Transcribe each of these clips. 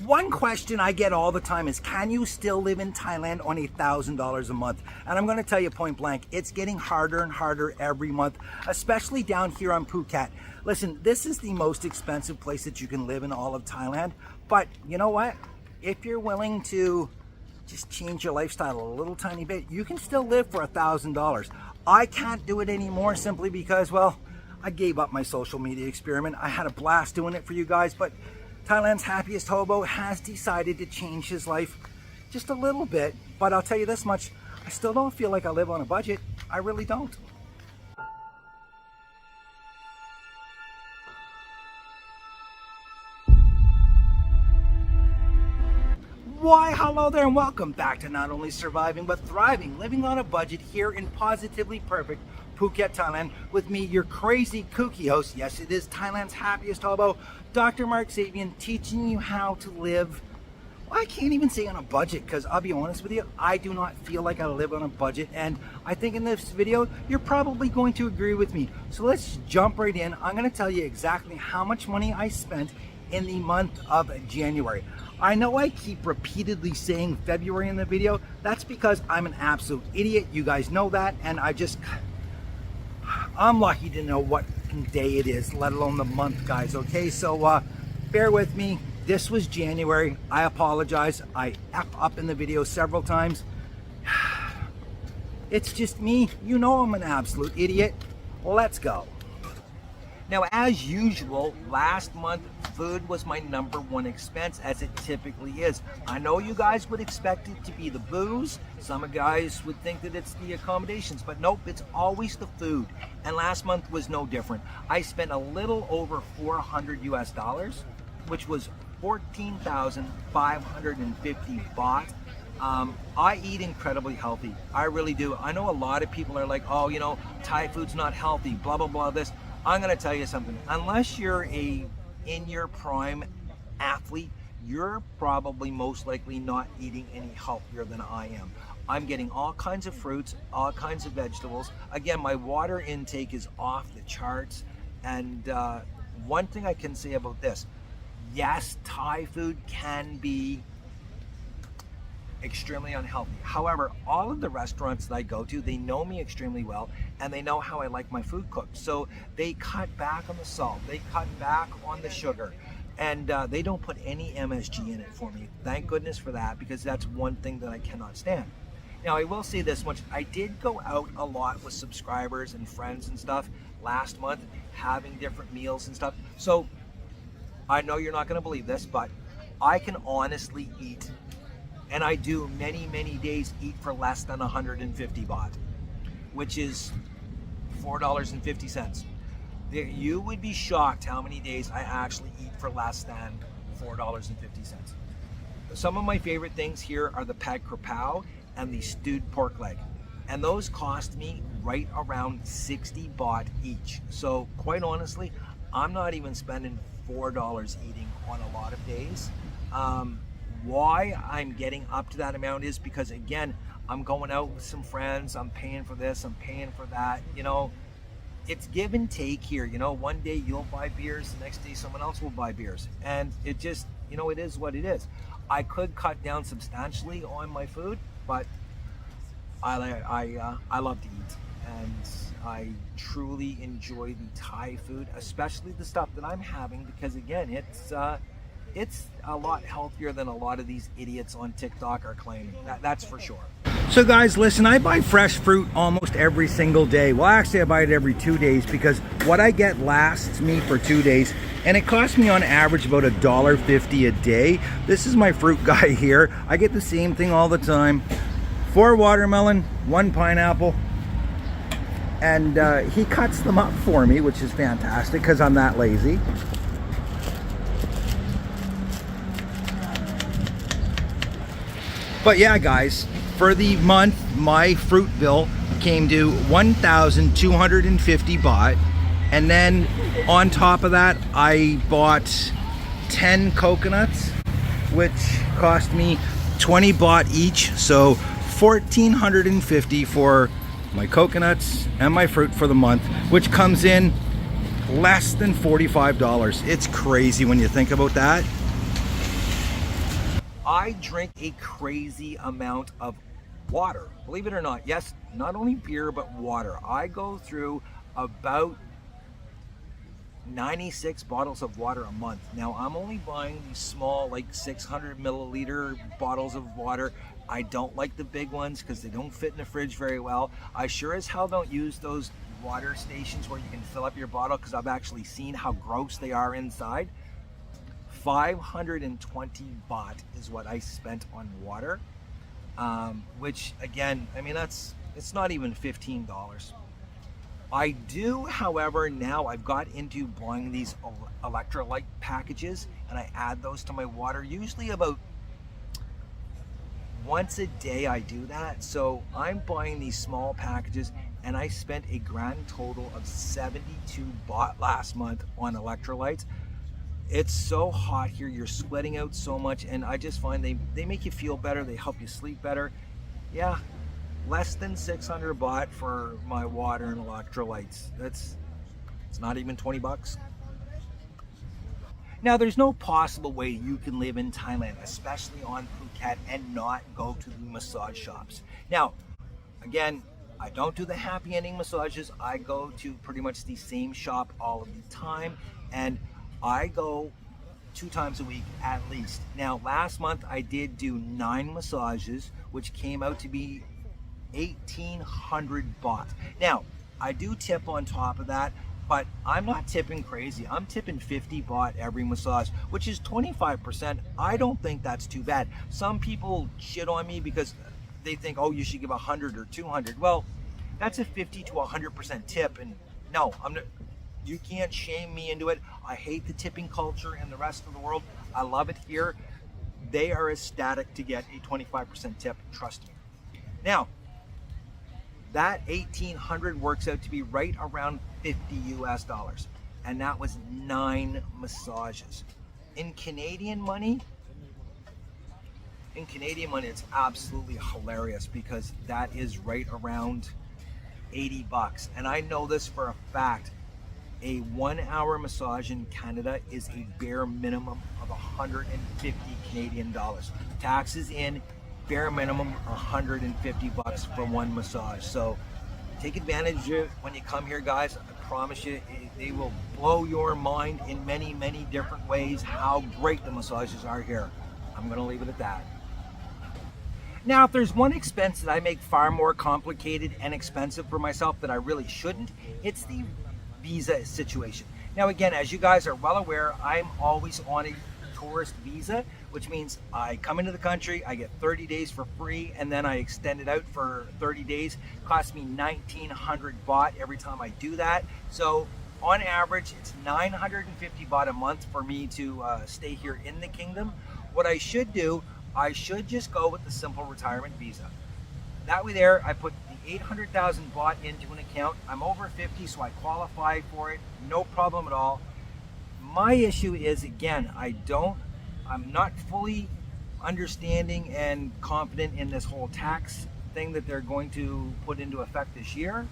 One question I get all the time is, can you still live in Thailand on $1,000 a month? And I'm going to tell you point blank, it's getting harder and harder every month, especially down here on Phuket. Listen, this is the most expensive place that you can live in all of Thailand. But you know what? If you're willing to just change your lifestyle a little tiny bit, you can still live for $1,000. I can't do it anymore simply because, well, I gave up my social media experiment. I had a blast doing it for you guys, but Thailand's happiest hobo has decided to change his life just a little bit. But I'll tell you this much, I still don't feel like I live on a budget. I really don't. Why, hello there and welcome back to not only surviving but thriving, living on a budget here in positively perfect Phuket, Thailand, with me, your crazy kooky host. Yes, it is Thailand's happiest hobo, Dr. Mark Sabian, teaching you how to live, well, I can't even say on a budget, because I'll be honest with you, I do not feel like I live on a budget, and I think in this video, you're probably going to agree with me. So let's jump right in. I'm going to tell you exactly how much money I spent in the month of January. I know I keep repeatedly saying February in the video. That's because I'm an absolute idiot. You guys know that, and I'm lucky to know what day it is, let alone the month, guys, okay? So bear with me. This was January. I apologize. I F up in the video several times. It's just me. You know I'm an absolute idiot. Let's go. Now, as usual, last month, food was my #1 expense, as it typically is. I know you guys would expect it to be the booze. Some guys would think that it's the accommodations, but nope, it's always the food. And last month was no different. I spent a little over $400 US, which was 14,550 baht. I eat incredibly healthy. I really do. I know a lot of people are like, oh, you know, Thai food's not healthy, blah, blah, blah, this. I'm going to tell you something. Unless you're in your prime athlete, you're probably most likely not eating any healthier than I am. I'm getting all kinds of fruits, all kinds of vegetables. Again, my water intake is off the charts. And one thing I can say about this, yes, Thai food can be extremely unhealthy. However, all of the restaurants that I go to, they know me extremely well, and they know how I like my food cooked. So they cut back on the salt, they cut back on the sugar, and they don't put any MSG in it for me. Thank goodness for that, because that's one thing that I cannot stand. Now, I will say this much, I did go out a lot with subscribers and friends and stuff last month, having different meals and stuff. So I know you're not going to believe this, but I can honestly eat, and I do many days, eat for less than 150 baht, which is $4.50. You would be shocked how many days I actually eat for less than $4.50. Some of my favorite things here are the pad krapao and the stewed pork leg. And those cost me right around 60 baht each. So quite honestly, I'm not even spending $4 eating on a lot of days. Why I'm getting up to that amount is because, again, I'm going out with some friends, I'm paying for this, I'm paying for that, you know, it's give and take here. You know, one day you'll buy beers, the next day someone else will buy beers, and it just, you know, it is what it is. I could cut down substantially on my food, but I love to eat, and I truly enjoy the Thai food, especially the stuff that I'm having, because again, it's a lot healthier than a lot of these idiots on TikTok are claiming. That's for sure. So guys, listen, I buy fresh fruit almost every single day. Well, actually I buy it every 2 days, because what I get lasts me for 2 days, and it costs me on average about $1.50 a day. This is my fruit guy here. I get the same thing all the time. 4 watermelon, 1 pineapple, and he cuts them up for me, which is fantastic because I'm that lazy. But yeah, guys, for the month, my fruit bill came to 1,250 baht. And then on top of that, I bought 10 coconuts, which cost me 20 baht each. So 1,450 for my coconuts and my fruit for the month, which comes in less than $45. It's crazy when you think about that. I drink a crazy amount of water. Believe it or not, yes, not only beer, but water. I go through about 96 bottles of water a month. Now, I'm only buying these small, like 600 milliliter bottles of water. I don't like the big ones because they don't fit in the fridge very well. I sure as hell don't use those water stations where you can fill up your bottle, because I've actually seen how gross they are inside. 520 baht is what I spent on water, which again, I mean, it's not even $15. I do, however, now I've got into buying these electrolyte packages, and I add those to my water, usually about once a day I do that. So I'm buying these small packages, and I spent a grand total of 72 baht last month on electrolytes. It's so hot here, you're sweating out so much, and I just find they make you feel better, they help you sleep better. Yeah, less than 600 baht for my water and electrolytes. It's not even 20 bucks. Now, there's no possible way you can live in Thailand, especially on Phuket, and not go to the massage shops. Now, again, I don't do the happy ending massages. I go to pretty much the same shop all of the time, and I go 2 times a week at least. Now, last month I did do 9 massages, which came out to be 1,800 baht. Now, I do tip on top of that, but I'm not tipping crazy. I'm tipping 50 baht every massage, which is 25%. I don't think that's too bad. Some people shit on me because they think, oh, you should give 100 or 200. Well, that's a 50 to 100% tip, and no, I'm not. You can't shame me into it. I hate the tipping culture in the rest of the world. I love it here. They are ecstatic to get a 25% tip, trust me. Now, that 1,800 works out to be right around $50 US, and that was 9 massages. In Canadian money, it's absolutely hilarious, because that is right around 80 bucks. And I know this for a fact. A 1-hour massage in Canada is a bare minimum of 150 Canadian dollars. Taxes in, bare minimum 150 bucks for one massage. So take advantage of it when you come here, guys. I promise you, they will blow your mind in many, many different ways how great the massages are here. I'm gonna leave it at that. Now, if there's one expense that I make far more complicated and expensive for myself that I really shouldn't, it's the visa situation. Now, again, as you guys are well aware, I'm always on a tourist visa, which means I come into the country, I get 30 days for free, and then I extend it out for 30 days. It costs me 1,900 baht every time I do that. So on average, it's 950 baht a month for me to stay here in the kingdom. What I should do, I should just go with the simple retirement visa. That way there, I put the 800,000 baht into an account. I'm over 50, so I qualify for it. No problem at all. My issue is, again, I'm not fully understanding and confident in this whole tax thing that they're going to put into effect this year.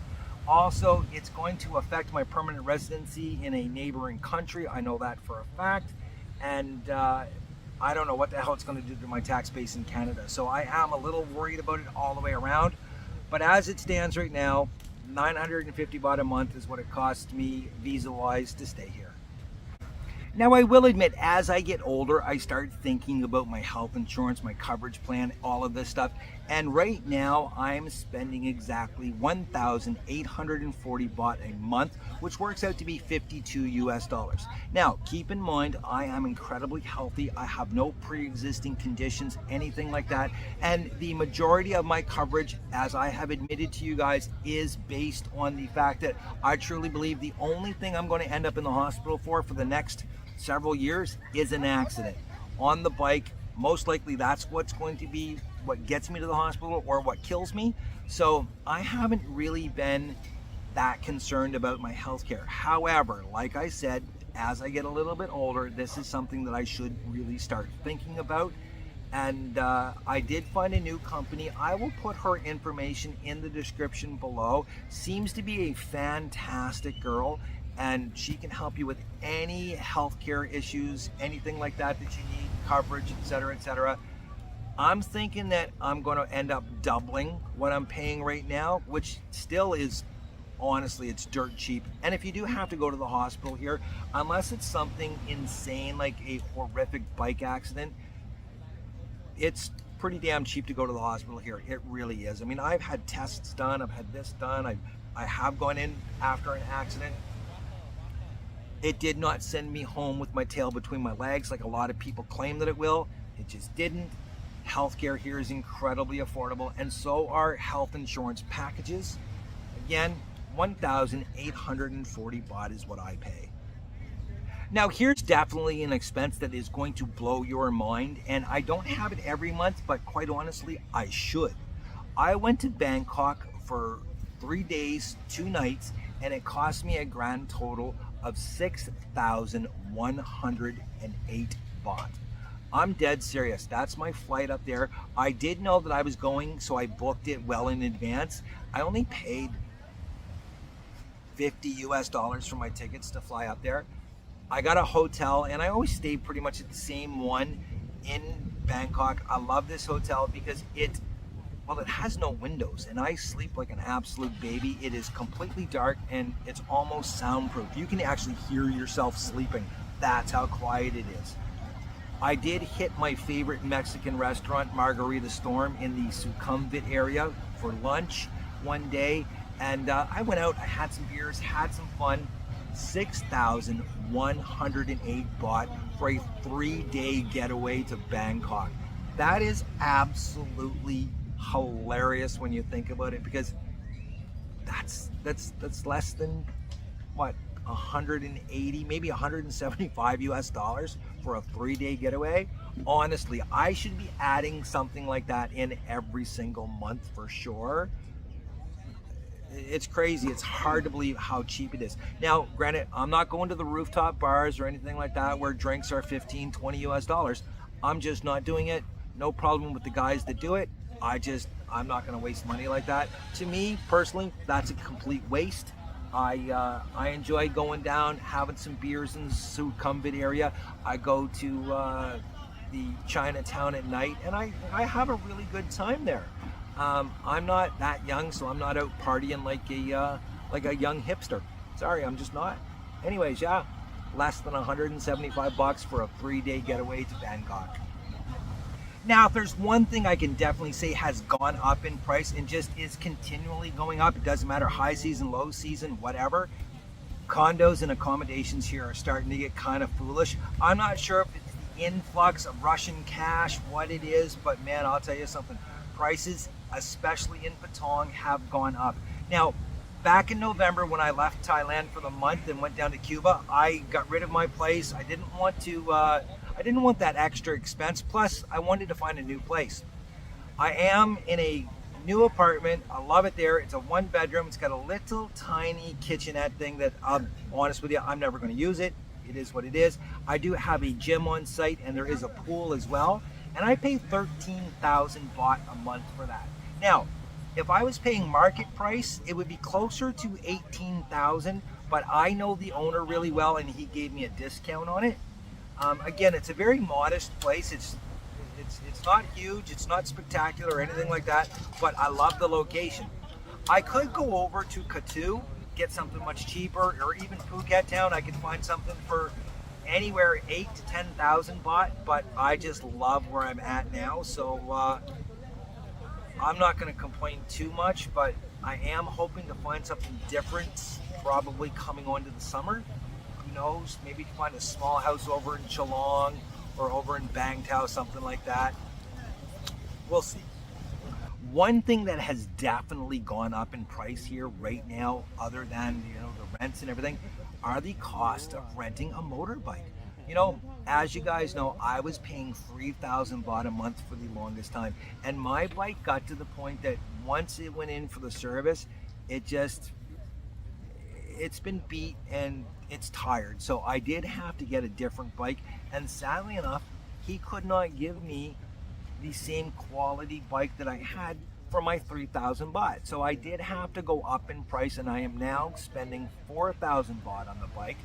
Also, it's going to affect my permanent residency in a neighboring country. I know that for a fact. And I don't know what the hell it's going to do to my tax base in Canada. So I am a little worried about it all the way around. But as it stands right now, 950 baht a month is what it costs me visa-wise to stay here. Now, I will admit, as I get older, I start thinking about my health insurance, my coverage plan, all of this stuff. And right now, I'm spending exactly 1,840 baht a month, which works out to be 52 US dollars. Now, keep in mind, I am incredibly healthy. I have no pre-existing conditions, anything like that. And the majority of my coverage, as I have admitted to you guys, is based on the fact that I truly believe the only thing I'm going to end up in the hospital for the next several years is an accident on the bike. Most likely that's what's going to be what gets me to the hospital or what kills me. So I haven't really been that concerned about my health care. However, like I said, as I get a little bit older, this is something that I should really start thinking about. And I did find a new company. I will put her information in the description below. Seems to be a fantastic girl, and she can help you with any healthcare issues, anything like that that you need, coverage, etc., etc. I'm thinking that I'm going to end up doubling what I'm paying right now, which still is, honestly, it's dirt cheap. And if you do have to go to the hospital here, unless it's something insane like a horrific bike accident, it's pretty damn cheap to go to the hospital here. It really is. I mean, I've had tests done, I've had this done, I have gone in after an accident. It did not send me home with my tail between my legs like a lot of people claim that it will. It just didn't. Healthcare here is incredibly affordable, and so are health insurance packages. Again, 1,840 baht is what I pay. Now, here's definitely an expense that is going to blow your mind, and I don't have it every month, but quite honestly, I should. I went to Bangkok for 3 days, 2 nights, and it cost me a grand total of 6,108 baht. I'm dead serious. That's my flight up there. I did know that I was going, so I booked it well in advance. I only paid $50 for my tickets to fly up there. I got a hotel, and I always stay pretty much at the same one in Bangkok. I love this hotel because it has no windows, and I sleep like an absolute baby. It is completely dark, and it's almost soundproof. You can actually hear yourself sleeping. That's how quiet it is. I did hit my favorite Mexican restaurant, Margarita Storm, in the Sukhumvit area for lunch one day, and I went out, I had some beers, had some fun. 6,108 baht for a 3-day getaway to Bangkok. That is absolutely hilarious when you think about it, because that's less than what, 180, maybe 175 US dollars for a 3-day getaway. Honestly, I should be adding something like that in every single month for sure. It's crazy. It's hard to believe how cheap it is. Now, granted, I'm not going to the rooftop bars or anything like that where drinks are 15, 20 US dollars. I'm just not doing it. No problem with the guys that do it. I'm not going to waste money like that. To me, personally, that's a complete waste. I enjoy going down, having some beers in the Sukhumvit area. I go to the Chinatown at night, and I have a really good time there. I'm not that young, so I'm not out partying like a young hipster. Sorry, I'm just not. Anyways, yeah, less than 175 bucks for a 3-day getaway to Bangkok. Now, if there's one thing I can definitely say has gone up in price and just is continually going up, it doesn't matter high season, low season, whatever, condos and accommodations here are starting to get kind of foolish. I'm not sure if it's the influx of Russian cash, what it is, but man, I'll tell you something. Prices, especially in Patong, have gone up. Now, back in November when I left Thailand for the month and went down to Cuba, I got rid of my place. I didn't want that extra expense. Plus, I wanted to find a new place. I am in a new apartment. I love it there. It's a 1-bedroom. It's got a little tiny kitchenette thing that, I'm honest with you, I'm never going to use it. It is what it is. I do have a gym on site, and there is a pool as well. And I pay 13,000 baht a month for that. Now, if I was paying market price, it would be closer to 18,000, but I know the owner really well, and he gave me a discount on it. Again, it's a very modest place. It's not huge, it's not spectacular or anything like that, but I love the location. I could go over to Katu, get something much cheaper, or even Phuket town. I could find something for anywhere 8,000 to 10,000 baht, but I just love where I'm at now, so I'm not going to complain too much, but I am hoping to find something different, probably coming on to the summer. Who knows, maybe find a small house over in Geelong or over in Bang Tao, something like that. We'll see. One thing that has definitely gone up in price here right now, other than the rents and everything, are the cost of renting a motorbike. As you guys know, I was paying 3,000 baht a month for the longest time, and my bike got to the point that once it went in for the service, it's been beat and it's tired. So I did have to get a different bike, and sadly enough, he could not give me the same quality bike that I had for my 3,000 baht. So I did have to go up in price, and I am now spending 4,000 baht on the bike,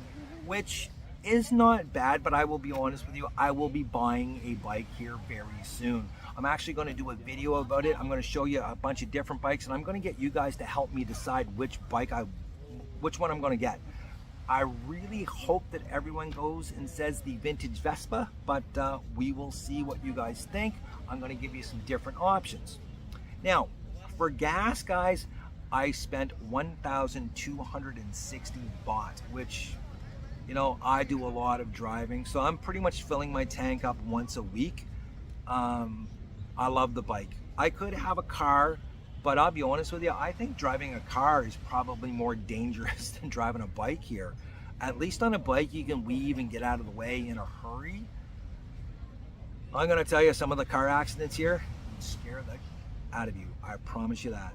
which is not bad, but I will be honest with you, I will be buying a bike here very soon. I'm actually going to do a video about it. I'm going to show you a bunch of different bikes, and I'm going to get you guys to help me decide which one I'm going to get. I really hope that everyone goes and says the vintage Vespa, but we will see what you guys think. I'm going to give you some different options. Now, for gas, guys, I spent 1,260 baht, which, you know, I do a lot of driving, so I'm pretty much filling my tank up once a week. I love the bike. I could have a car, but I'll be honest with you, I think driving a car is probably more dangerous than driving a bike here. At least on a bike, you can weave and get out of the way in a hurry. I'm gonna tell you, some of the car accidents here would scare the out of you. I promise you that.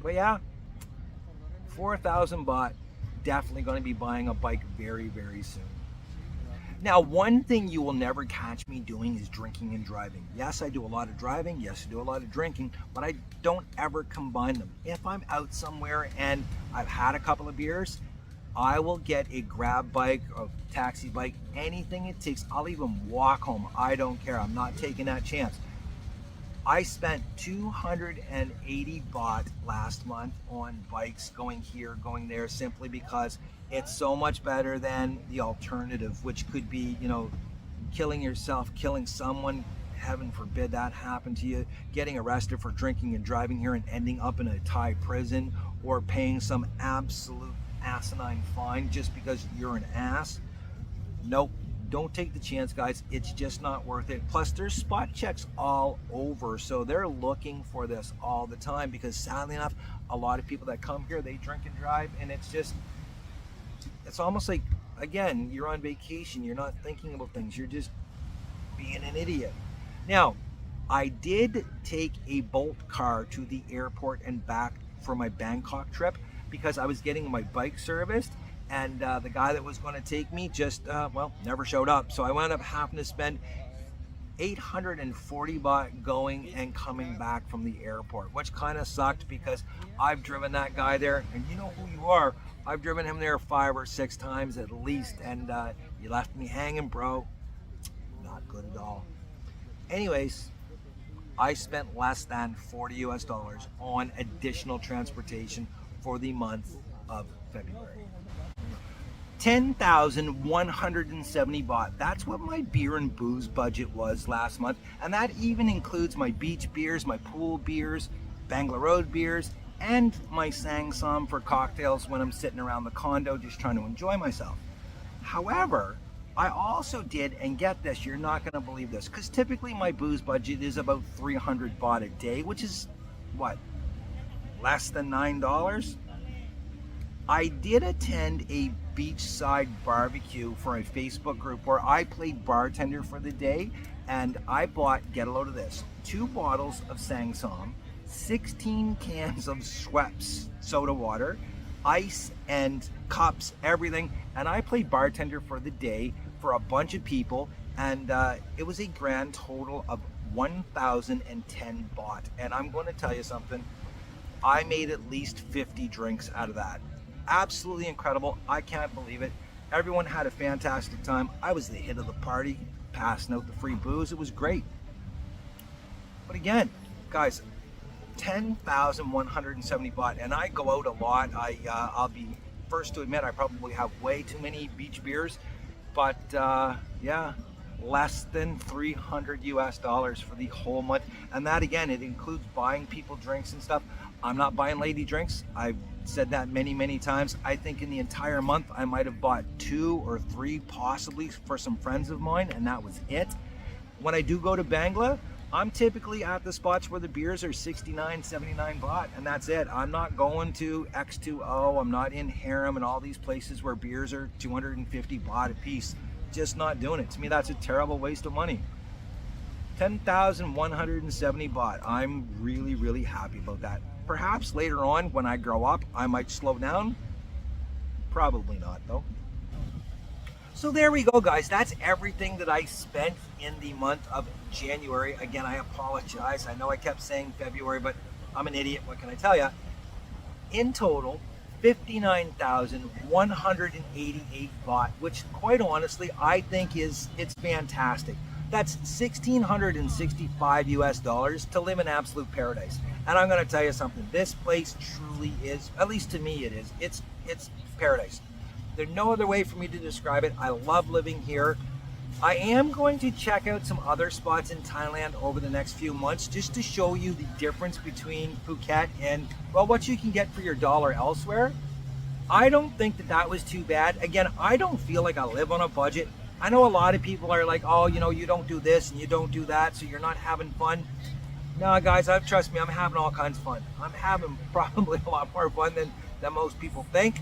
But yeah, 4,000 baht, definitely gonna be buying a bike very, very soon. Now, one thing you will never catch me doing is drinking and driving. Yes, I do a lot of driving. Yes, I do a lot of drinking, but I don't ever combine them. If I'm out somewhere and I've had a couple of beers, I will get a grab bike, a taxi bike, anything it takes. I'll even walk home. I don't care. I'm not taking that chance. I spent 280 baht last month on bikes, going here, going there, simply because it's so much better than the alternative, which could be, you know, killing yourself, killing someone, heaven forbid that happen to you, getting arrested for drinking and driving here and ending up in a Thai prison, or paying some absolute asinine fine just because you're an ass. Nope. Don't take the chance, guys. It's just not worth it. Plus, there's spot checks all over, so they're looking for this all the time, because sadly enough, a lot of people that come here, they drink and drive, and it's almost like, again, you're on vacation. You're not thinking about things. You're just being an idiot. Now, I did take a Bolt car to the airport and back for my Bangkok trip, because I was getting my bike serviced, and the guy that was going to take me just, well, never showed up. So I wound up having to spend 840 baht going and coming back from the airport, which kind of sucked, because I've driven that guy there, and you know who you are. I've driven him there 5 or 6 times at least, and you left me hanging, bro. Not good at all. Anyways, I spent less than $40 US on additional transportation for the month of February. 10,170 baht. That's what my beer and booze budget was last month, and that even includes my beach beers, my pool beers, Bangla Road beers, and my Sang Som for cocktails when I'm sitting around the condo just trying to enjoy myself. However, I also did, and get this, you're not going to believe this, because typically my booze budget is about 300 baht a day, which is, what, less than $9? I did attend a beachside barbecue for a Facebook group where I played bartender for the day, and I bought, get a load of this, 2 bottles of Sang Som, 16 cans of Schweppes soda water, ice and cups, everything, and I played bartender for the day for a bunch of people, and it was a grand total of 1,010 baht. And I'm going to tell you something, I made at least 50 drinks out of that. Absolutely incredible. I can't believe it. Everyone had a fantastic time. I was the hit of the party, passing out the free booze. It was great. But again, guys, 10,170 baht, and I go out a lot. I'll be first to admit I probably have way too many beach beers, but yeah, less than $300 US for the whole month. And that, again, it includes buying people drinks and stuff. I'm not buying lady drinks. I've said that many times. I think in the entire month I might have bought 2 or 3 possibly for some friends of mine, and that was it. When I do go to Bangla, I'm typically at the spots where the beers are 69, 79 baht, and that's it. I'm not going to X2O, I'm not in Harem and all these places where beers are 250 baht a piece. Just not doing it. To me, that's a terrible waste of money. 10,170 baht. I'm really happy about that. Perhaps later on when I grow up, I might slow down. Probably not though. So there we go, guys. That's everything that I spent in the month of January. Again, I apologize. I know I kept saying February, but I'm an idiot. What can I tell you? In total, 59,188 baht, which quite honestly, I think it's fantastic. That's 1,665 US dollars to live in absolute paradise. And I'm going to tell you something, this place truly is, at least to me it is, it's paradise. There's no other way for me to describe it. I love living here. I am going to check out some other spots in Thailand over the next few months just to show you the difference between Phuket and, well, what you can get for your dollar elsewhere. I don't think that was too bad. Again, I don't feel like I live on a budget. I know a lot of people are like, oh, you know, you don't do this and you don't do that, so you're not having fun. No, guys, trust me, I'm having all kinds of fun. I'm having probably a lot more fun than most people think.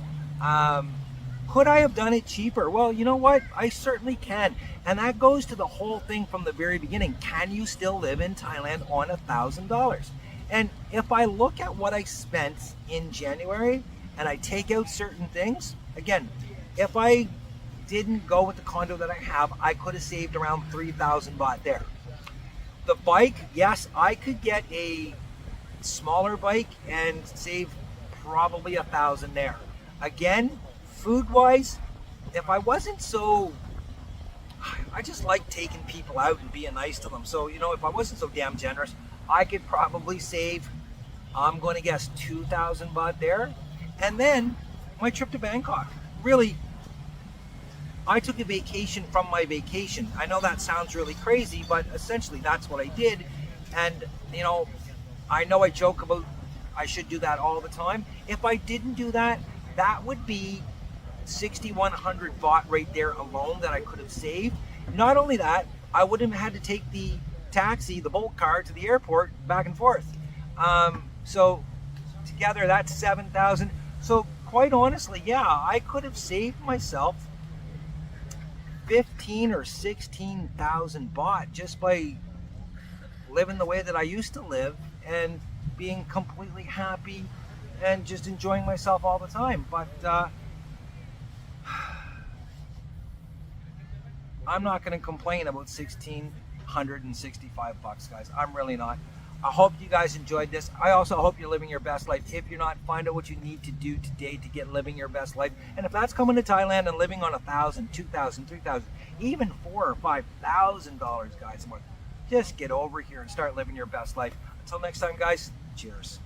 Could I have done it cheaper? Well, you know what? I certainly can. And that goes to the whole thing from the very beginning. Can you still live in Thailand on $1,000? And if I look at what I spent in January and I take out certain things, again, if I didn't go with the condo that I have, I could have saved around 3,000 baht there. The bike, yes, I could get a smaller bike and save probably 1,000 there. Again, food-wise, if I wasn't so, I just like taking people out and being nice to them. So, you know, if I wasn't so damn generous, I could probably save, I'm going to guess 2,000 baht there. And then my trip to Bangkok. Really, I took a vacation from my vacation. I know that sounds really crazy, but essentially that's what I did. And, you know I joke about I should do that all the time. If I didn't do that, that would be 6,100 baht right there alone that I could have saved. Not only that, I wouldn't have had to take the taxi, the Bolt car to the airport back and forth. So together that's 7,000. So quite honestly, yeah, I could have saved myself 15 or 16,000 baht just by living the way that I used to live and being completely happy and just enjoying myself all the time. But I'm not going to complain about 1,665 bucks, guys. I'm really not. I hope you guys enjoyed this. I also hope you're living your best life. If you're not, find out what you need to do today to get living your best life. And if that's coming to Thailand and living on $1,000, $2,000, $3,000, even $4,000 or $5,000, guys, just get over here and start living your best life. Until next time, guys, cheers.